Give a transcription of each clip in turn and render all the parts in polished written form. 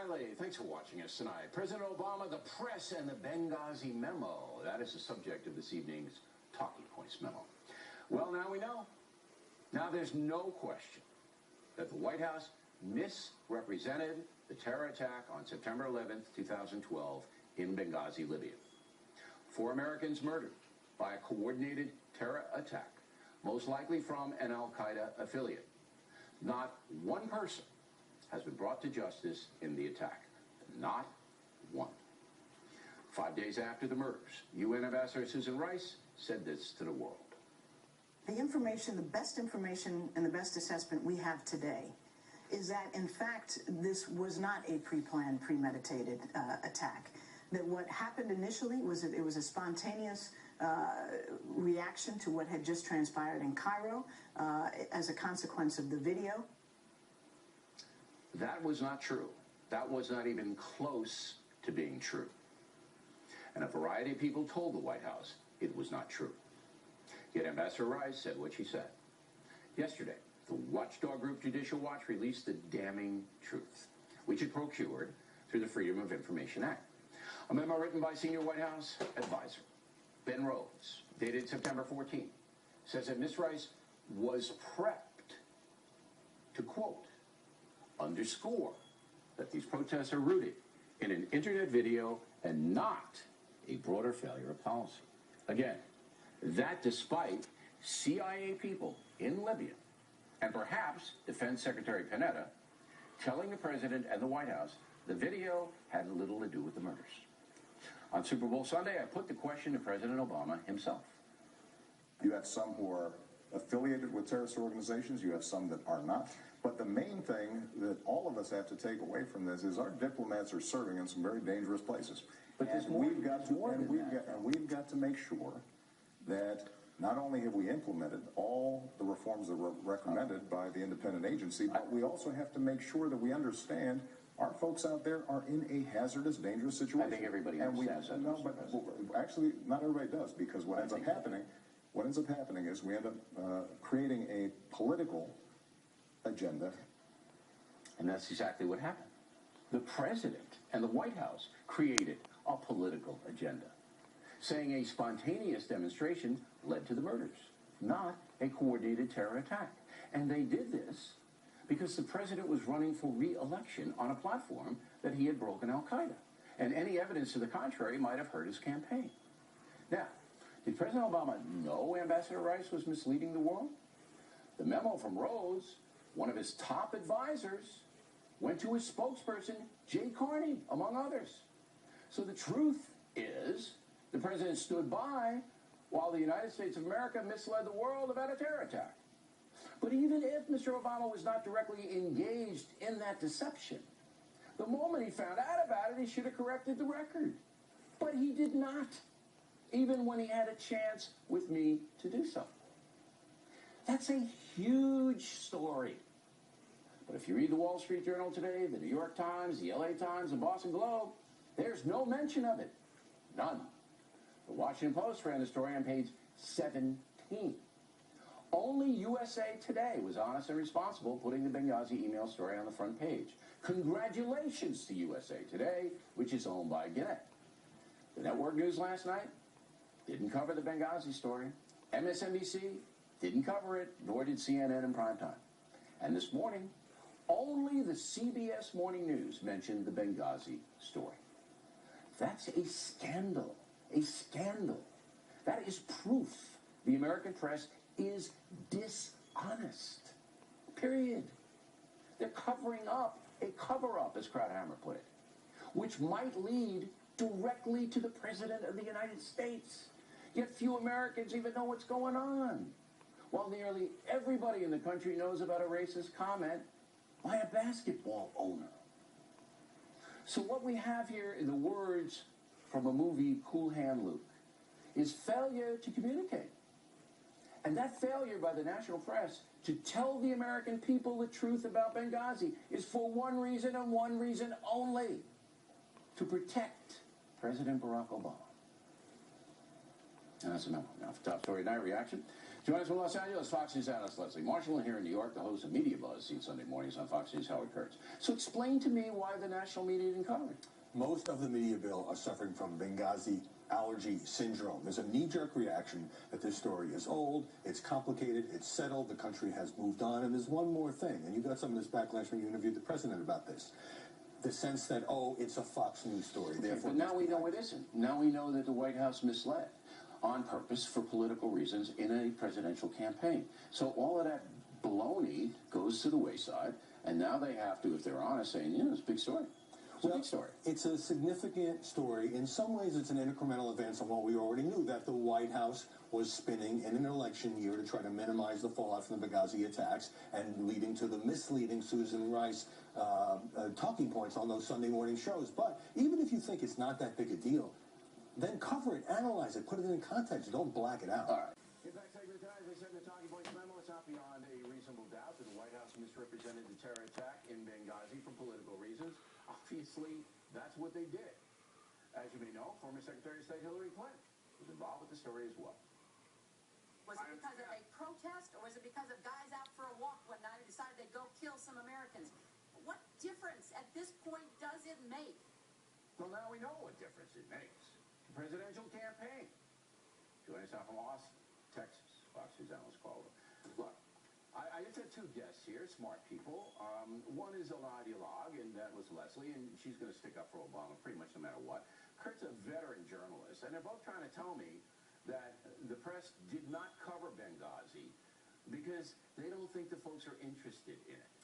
Riley. Thanks for watching us tonight. President Obama, the press, and the Benghazi memo. That is the subject of this evening's Talking Points memo. Well, now we know. Now there's no question that the White House misrepresented the terror attack on September 11th, 2012 in Benghazi, Libya. 4 Americans murdered by a coordinated terror attack, most likely from an al-Qaeda affiliate. Not one person has been brought to justice in the attack. Not one. 5 days after the murders, UN Ambassador Susan Rice said this to the world. The information, the best information and the best assessment we have today is that, in fact, this was not a pre-planned, premeditated attack. That what happened initially was that it was a spontaneous reaction to what had just transpired in Cairo as a consequence of the video. That was not true. That was not even close to being true. And a variety of people told the White House it was not true. Yet Ambassador Rice said what she said. Yesterday, the watchdog group Judicial Watch released the damning truth, which it procured through the Freedom of Information Act. A memo written by senior White House advisor Ben Rhodes, dated September 14, says that Ms. Rice was prepped to, quote, underscore that these protests are rooted in an internet video and not a broader failure of policy. Again, that despite CIA people in Libya and perhaps Defense Secretary Panetta telling the president and the White House the video had little to do with the murders. On Super Bowl Sunday, I put the question to President Obama himself. You have some who are affiliated with terrorist organizations. You have some that are not. But the main thing that all of us have to take away from this is our diplomats are serving in some very dangerous places. But we've got to make sure that not only have we implemented all the reforms that were recommended by the independent agency, but we also have to make sure that we understand our folks out there are in a hazardous, dangerous situation. I think everybody else has that. No, but actually, not everybody does, because what ends up happening is we end up creating a political agenda. And that's exactly what happened. The president and the White House created a political agenda, saying a spontaneous demonstration led to the murders, not a coordinated terror attack. And they did this because the president was running for re-election on a platform that he had broken al-Qaeda. And any evidence to the contrary might have hurt his campaign. Now, did President Obama know Ambassador Rice was misleading the world? The memo from Rhodes, one of his top advisors, went to his spokesperson, Jay Carney, among others. So the truth is, the president stood by while the United States of America misled the world about a terror attack. But even if Mr. Obama was not directly engaged in that deception, the moment he found out about it, he should have corrected the record. But he did not, even when he had a chance with me to do so. That's a huge story. But if you read the Wall Street Journal today, the New York Times, the LA Times, the Boston Globe, there's no mention of it. None. The Washington Post ran the story on page 17. Only USA Today was honest and responsible, putting the Benghazi email story on the front page. Congratulations to USA Today, which is owned by Gannett. The network news last night didn't cover the Benghazi story. MSNBC didn't cover it, nor did CNN in primetime. And this morning, only the CBS Morning News mentioned the Benghazi story. That's a scandal. A scandal. That is proof the American press is dishonest. Period. They're covering up a cover-up, as Krauthammer put it, which might lead directly to the President of the United States. Yet few Americans even know what's going on, while nearly everybody in the country knows about a racist comment by a basketball owner. So what we have here, in the words from a movie, Cool Hand Luke, is failure to communicate. And that failure by the national press to tell the American people the truth about Benghazi is for one reason and one reason only: to protect President Barack Obama. And that's a memo. Now for Top Story Night Reaction. Joining us from Los Angeles, Fox News analyst Leslie Marshall, and here in New York, the host of Media Buzz, seen Sunday mornings on Fox News, Howard Kurtz. So explain to me why the national media didn't cover it. Most of the media bill are suffering from Benghazi allergy syndrome. There's a knee-jerk reaction that this story is old, it's complicated, it's settled, the country has moved on, and there's one more thing, and you got some of this backlash when you interviewed the president about this. The sense that, oh, it's a Fox News story. Therefore, but now we know it isn't. Now we know that the White House misled on purpose for political reasons in a presidential campaign. So all of that baloney goes to the wayside, and now they have to, if they're honest, saying, yeah, it's a big story. Well, big story. It's a significant story. In some ways, it's an incremental advance on what we already knew, that the White House was spinning in an election year to try to minimize the fallout from the Benghazi attacks and leading to the misleading Susan Rice talking points on those Sunday morning shows. But even if you think it's not that big a deal, then cover it, analyze it, put it in context. Don't black it out. All right. In fact, Secretary, as I said in the talking points memo, it's not beyond a reasonable doubt that the White House misrepresented the terror attack in Benghazi for political reasons. Obviously, that's what they did. As you may know, former Secretary of State Hillary Clinton was involved with the story as well. Was it because of a protest, or was it because of guys out for a walk one night who decided they'd go kill some Americans? What difference at this point does it make? Well, now we know what difference it makes. The presidential campaign. Joining us now from Austin, Texas, Fox News analyst Calder. Look, I just had two guests here, smart people. One is an ideologue, and that was Leslie, and she's going to stick up for Obama pretty much no matter what. Kurt's a veteran journalist, and they're both trying to tell me that the press did not cover Benghazi because they don't think the folks are interested in it.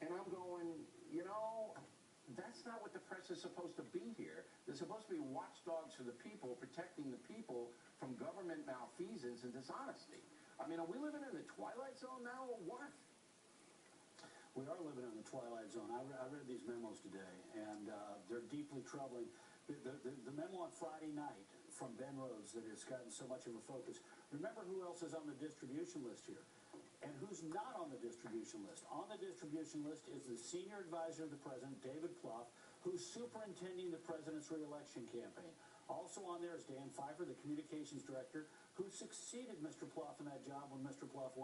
And I'm going, you know, that's not what the press is supposed to be here. They're supposed to be watchdogs for the people, protecting the people from government malfeasance and dishonesty. I mean, are we living in the twilight zone now, or what? We are living in the twilight zone. I read these memos today, and they're deeply troubling. The memo on Friday night from Ben Rhodes that has gotten so much of a focus. Remember who else is on the distribution list here, and who's not on the distribution list. On the distribution list is the senior advisor of the president, David Plouffe, who's superintending the president's re-election campaign. Also on there is Dan Pfeiffer, the communications director, who succeeded Mr. Plouffe in that job when Mr. Plouffe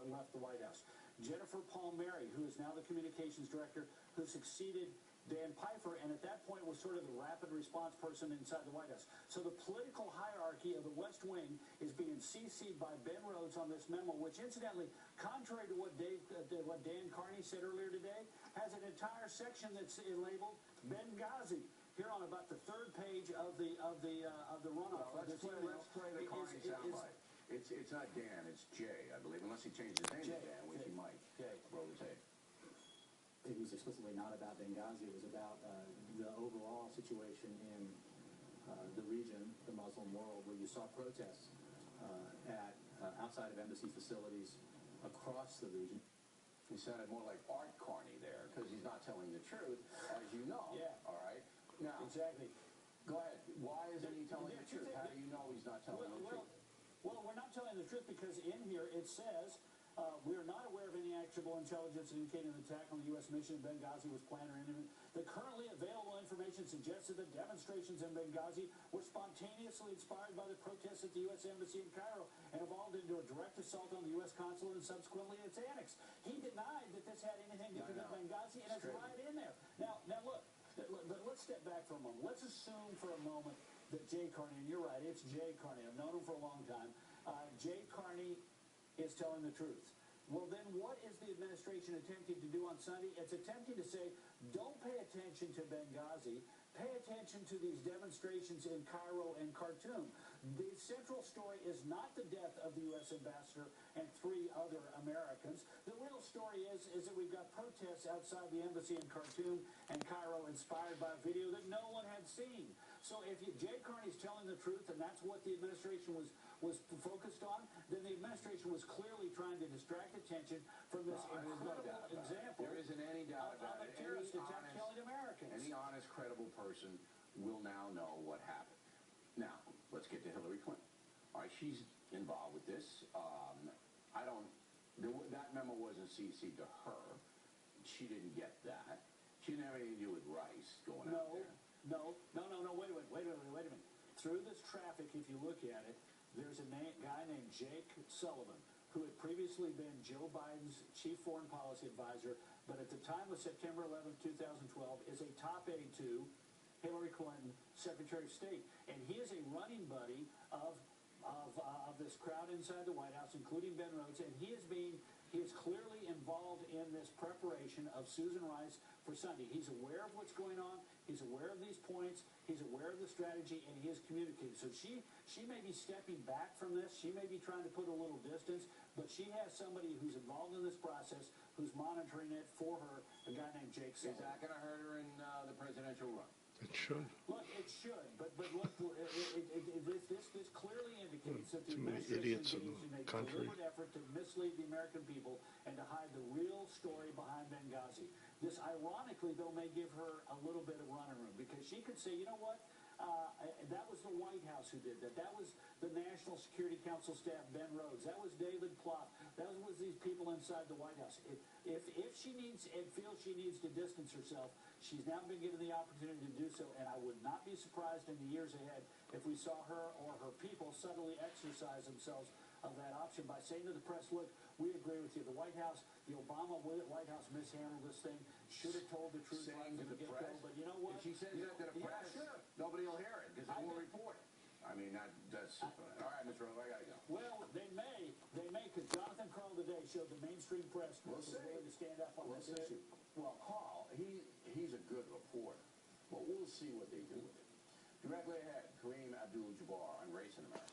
left the White House. Jennifer Palmieri, who is now the communications director, who succeeded Dan Pfeiffer, and at that point was sort of the rapid response person inside the White House. So the political hierarchy of the West Wing is being CC'd by Ben Rhodes on this memo, which incidentally, contrary to what Dan Carney said earlier today, has an entire section that's labeled Benghazi. Here on about the third page of the runoff. Let's play the Carney soundbite. It's not Dan, it's Jay, I believe, unless he changed his name to Dan, which he might. Roll the tape. It was explicitly not about Benghazi. It was about the overall situation in the region, the Muslim world, where you saw protests outside of embassy facilities across the region. He sounded more like Art Carney there, because he's not telling the truth, as you know. Yeah. All right? Now, Exactly. Go ahead. Why isn't he telling the truth? How do you know he's not telling the truth? Well, we're not telling the truth because in here it says, we are not aware of any actionable intelligence indicating an attack on the U.S. mission in Benghazi was planned or imminent. The currently available information suggests that the demonstrations in Benghazi were spontaneously inspired by the protests at the U.S. Embassy in Cairo and evolved into a direct assault on the U.S. consulate and subsequently its annex. He denied that this had anything to do with Benghazi, and it's right in there. Now look, let's step back for a moment. Let's assume for a moment that Jay Carney, and you're right, it's Jay Carney. I've known him for a long time. Jay Carney is telling the truth. Well, then what is the administration attempting to do on Sunday? It's attempting to say, don't pay attention to Benghazi. Pay attention to these demonstrations in Cairo and Khartoum. The central story is not the death of the U.S. ambassador and 3 other Americans. The real story is that we've got protests outside the embassy in Khartoum and Cairo inspired by a video that no one had seen. So if Jay Carney's telling the truth, and that's what the administration was focused on, then the administration was clearly trying to distract attention from this incredible example. There isn't any doubt about of a terrorist attack killing Americans. Any honest, credible person will now know what happened. Now, let's get to Hillary Clinton. All right, she's involved with this. That memo wasn't CC'd to her. She didn't get that. She didn't have anything to do with Rice going out there. No, wait a minute. Through this traffic, if you look at it, There's a guy named Jake Sullivan, who had previously been Joe Biden's chief foreign policy advisor, but at the time of September 11, 2012, is a top aide to Hillary Clinton, Secretary of State. And he is a running buddy of this crowd inside the White House, including Ben Rhodes, and he is clearly involved in this preparation of Susan Rice for Sunday. He's aware of what's going on. He's aware of these points. He's aware of the strategy, and he is communicating. So she may be stepping back from this. She may be trying to put a little distance, but she has somebody who's involved in this process, who's monitoring it for her, a guy named Jake Sullivan. Is that going to hurt her in the presidential run? It should. Look, it should, but look, this clearly indicates that the Too many administration idiots in engaged in a the country. deliberate effort to mislead the American people and to hide the real story behind Benghazi. This, ironically, though, may give her a little bit of running room, because she could say, you know what, that was the White House who did that. That was the National Security Council staff, Ben Rhodes. That was David Plouffe. That was these people inside the White House. If she needs and feels she needs to distance herself, she's now been given the opportunity to do so, and I would not be surprised in the years ahead if we saw her or her people subtly exercise themselves of that option by saying to the press, look, we agree with you. The White House, the Obama White House mishandled this thing, should have told the truth right from the get-go, but you know what? If she says that to the press, nobody will hear it because they won't report it. I mean, that's all right, Mr. Rove, I got to go. Well, they may, because Jonathan Karl today showed the mainstream press was willing to stand up on this issue. Well, Karl, he's a good reporter, but we'll see what they do with it. Directly ahead, Kareem Abdul-Jabbar on Race in America.